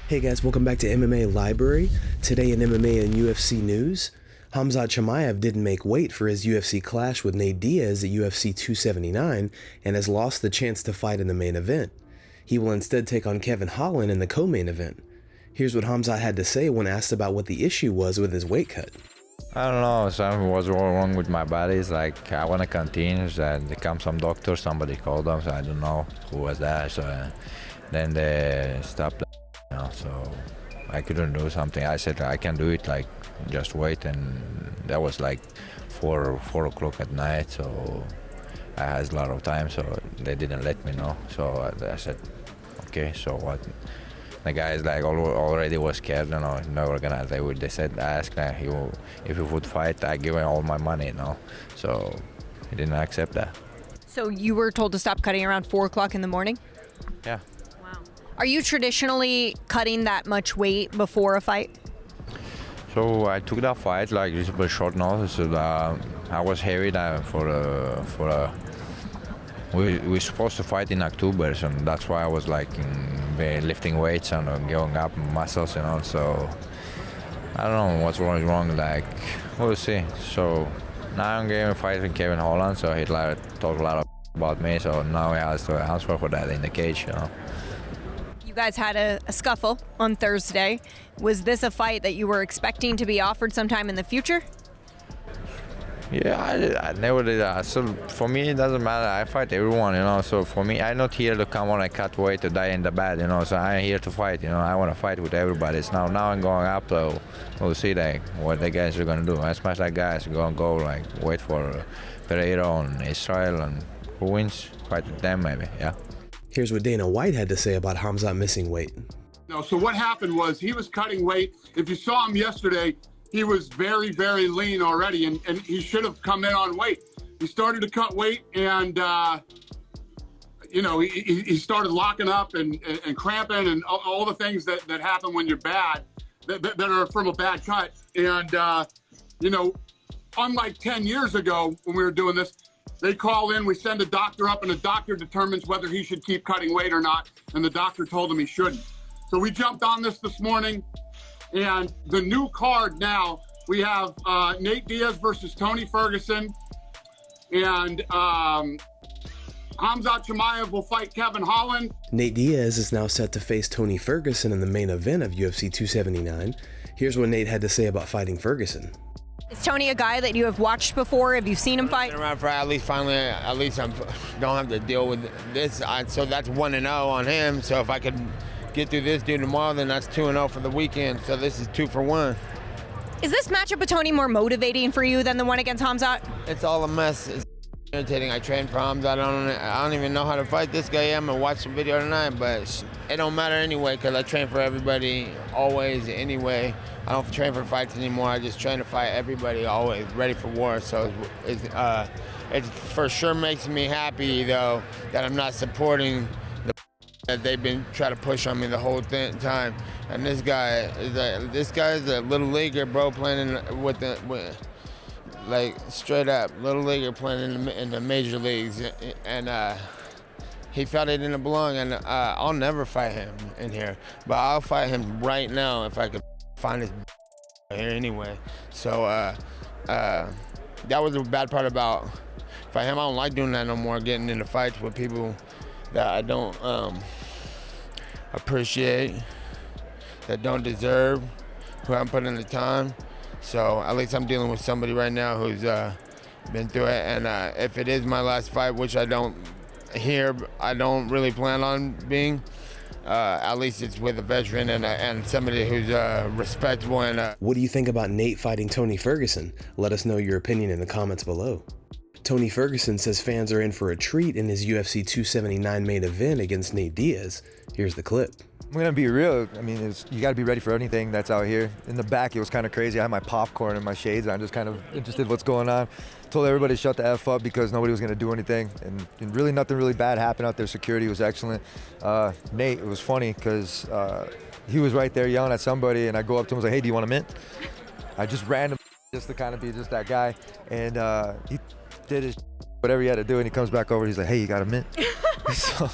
Hey guys, welcome back to MMA Library. Today in MMA and UFC news, Khamzat Chimaev didn't make weight for his UFC clash with Nate Diaz at UFC 279 and has lost the chance to fight in the main event. He will instead take on Kevin Holland in the co-main event. Here's what Khamzat had to say when asked about what the issue was with his weight cut. I don't know, something was wrong with my body. It's like I want to continue, and there comes some doctor, somebody called them, so I don't know who was that. So then they stopped, so I couldn't do something. I said I can do it, like just wait, and that was like 4 o'clock at night, so I had a lot of time, so they didn't let me know. So I said, okay, so what? The guys like already was scared, never gonna. They said, I asked if he would fight, I give him all my money, So he didn't accept that. So you were told to stop cutting around 4 o'clock in the morning? Yeah. Wow. Are you traditionally cutting that much weight before a fight? So I took that fight like reasonably short notice. So I was heavy we're supposed to fight in October, so that's why I was like lifting weights and going up muscles, So I don't know what's wrong. Like we'll see. So now I'm going to fight with Kevin Holland, so he talked a lot about me. So now he has to answer for that in the cage, You guys had a scuffle on Thursday. Was this a fight that you were expecting to be offered sometime in the future? Yeah, I never did that. So for me, it doesn't matter. I fight everyone, So for me, I'm not here to come on and cut weight to die in the bed, So I'm here to fight, I want to fight with everybody. So now I'm going up, so we'll see what the guys are going to do. I smash that guys going to go wait for Pereira on Israel, and who wins, fight with them maybe, yeah. Here's what Dana White had to say about Khamzat missing weight. No, so what happened was he was cutting weight. If you saw him yesterday, he was very, very lean already, and he should have come in on weight. He started to cut weight, and he started locking up and cramping and all the things that happen when you're bad, that are from a bad cut. And unlike 10 years ago when we were doing this, they call in, we send a doctor up, and the doctor determines whether he should keep cutting weight or not, and the doctor told him he shouldn't. So we jumped on this morning. And the new card now, we have Nate Diaz versus Tony Ferguson. And Khamzat Chimaev will fight Kevin Holland. Nate Diaz is now set to face Tony Ferguson in the main event of UFC 279. Here's what Nate had to say about fighting Ferguson. Is Tony a guy that you have watched before? Have you seen him fight? Been around for at least I don't have to deal with this. So that's 1-0 on him. So if I could get through this dude tomorrow, then that's 2-0 for the weekend. So this is 2 for 1. Is this matchup with Tony more motivating for you than the one against Khamzat? It's all a mess. It's irritating. I trained for Khamzat. I don't even know how to fight this guy. I'm gonna watch the video tonight, but it don't matter anyway because I train for everybody always anyway. I don't train for fights anymore. I just train to fight everybody always, ready for war. So it for sure makes me happy though that I'm not supporting that they've been trying to push on me the whole time. And this guy is a little leaguer, bro, playing with straight up little leaguer playing in the major leagues, and he felt he didn't belong. And I'll never fight him in here, but I'll fight him right now if I could find his here anyway. So that was the bad part about fighting him. I don't like doing that no more, getting into fights with people that I don't appreciate, that don't deserve, who haven't put in the time. So at least I'm dealing with somebody right now who's been through it. And if it is my last fight, which I don't really plan on being, at least it's with a veteran and somebody who's respectable. And what do you think about Nate fighting Tony Ferguson? Let us know your opinion in the comments below. Tony Ferguson says fans are in for a treat in his UFC 279 main event against Nate Diaz. Here's the clip. I'm gonna be real. I mean, you gotta be ready for anything that's out here. In the back, it was kind of crazy. I had my popcorn and my shades, and I'm just kind of interested in what's going on. Told everybody to shut the F up because nobody was gonna do anything, and really nothing really bad happened out there. Security was excellent. Nate, it was funny because he was right there yelling at somebody, and I go up to him and was like, "Hey, do you want a mint?" I just random, just to kind of be just that guy, and he did his whatever he had to do, and he comes back over. He's like, "Hey, you got a mint?" So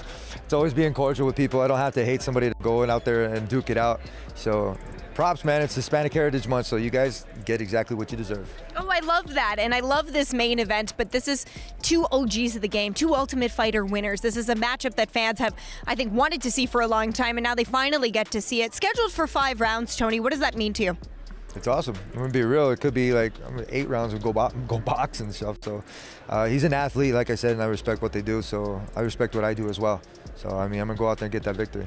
it's always being cordial with people. I don't have to hate somebody to go out there and duke it out. So props, man. It's Hispanic Heritage Month, so you guys get exactly what you deserve. Oh, I love that. And I love this main event, but this is two OGs of the game, two Ultimate Fighter winners. This is a matchup that fans have, I think, wanted to see for a long time, and now they finally get to see it. Scheduled for 5 rounds, Tony. What does that mean to you? It's awesome. I'm gonna be real. It could be like 8 rounds of go box and stuff. So he's an athlete, like I said, and I respect what they do. So I respect what I do as well. So I mean, I'm gonna go out there and get that victory.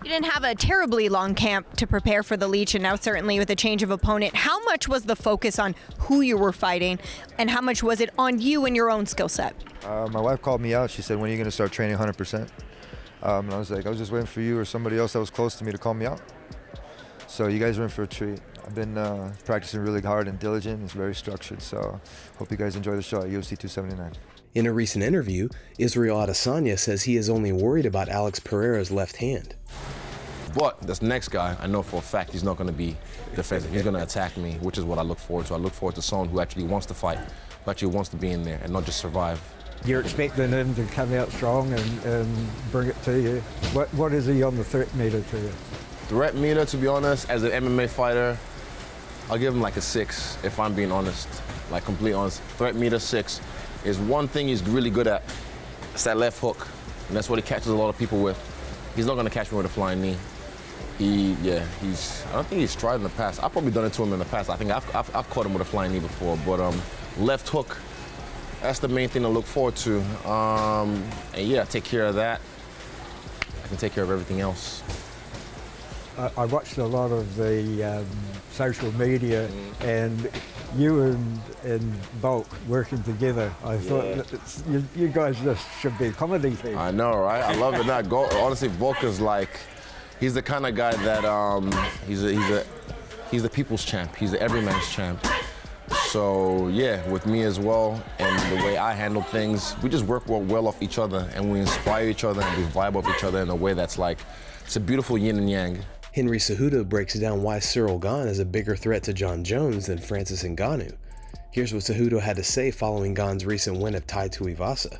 You didn't have a terribly long camp to prepare for the Leech, and now certainly with a change of opponent. How much was the focus on who you were fighting, and how much was it on you and your own skill set? My wife called me out. She said, "When are you gonna start training 100%?" And I was like, "I was just waiting for you or somebody else that was close to me to call me out." So you guys are in for a treat. I've been practicing really hard and diligent. It's very structured. So hope you guys enjoy the show at UFC 279. In a recent interview, Israel Adesanya says he is only worried about Alex Pereira's left hand. But this next guy, I know for a fact he's not going to be defensive. He's going to attack me, which is what I look forward to. I look forward to someone who actually wants to fight, who actually wants to be in there and not just survive. You're expecting him to come out strong and bring it to you. What is he on the threat meter to you? Threat meter, to be honest, as an MMA fighter, I'll give him like a 6, if I'm being honest, like completely honest. Threat meter 6 is one thing he's really good at. It's that left hook, and that's what he catches a lot of people with. He's not gonna catch me with a flying knee. I don't think he's tried in the past. I've probably done it to him in the past. I think I've caught him with a flying knee before, but left hook, that's the main thing to look forward to. And yeah, take care of that. I can take care of everything else. I watched a lot of the social media, and you and Volk working together. I thought you guys just should be a comedy team. I know, right? I love it. Honestly, Volk is like, he's the kind of guy that he's the people's champ. He's the everyman's champ. So yeah, with me as well, and the way I handle things, we just work well off each other, and we inspire each other, and we vibe off each other in a way that's like, it's a beautiful yin and yang. Henry Cejudo breaks down why Cyril Gane is a bigger threat to Jon Jones than Francis Ngannou. Here's what Cejudo had to say following Gane's recent win of Tai Tuivasa.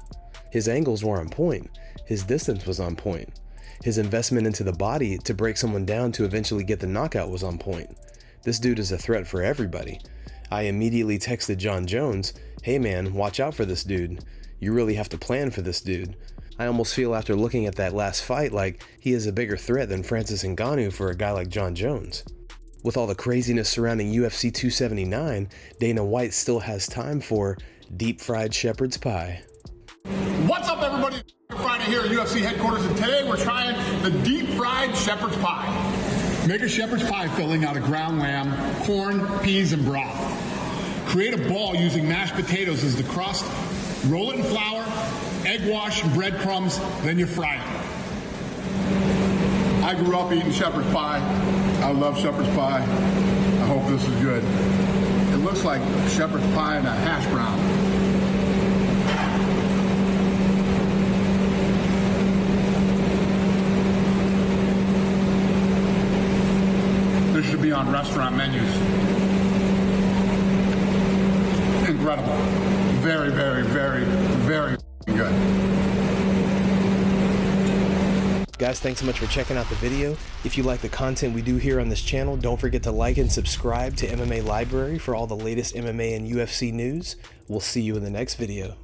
His angles were on point. His distance was on point. His investment into the body to break someone down to eventually get the knockout was on point. This dude is a threat for everybody. I immediately texted Jon Jones, "Hey man, watch out for this dude. You really have to plan for this dude." I almost feel after looking at that last fight like he is a bigger threat than Francis Ngannou for a guy like Jon Jones. With all the craziness surrounding UFC 279, Dana White still has time for deep-fried shepherd's pie. What's up, everybody? Friday here at UFC headquarters, and today we're trying the deep-fried shepherd's pie. Make a shepherd's pie filling out of ground lamb, corn, peas, and broth. Create a ball using mashed potatoes as the crust. Roll it in flour, egg wash, breadcrumbs, then you fry it. I grew up eating shepherd's pie. I love shepherd's pie. I hope this is good. It looks like shepherd's pie and a hash brown. This should be on restaurant menus. Incredible. Very, very, very, very good. Guys, thanks so much for checking out the video. If you like the content we do here on this channel, don't forget to like and subscribe to MMA Library for all the latest MMA and UFC news. We'll see you in the next video.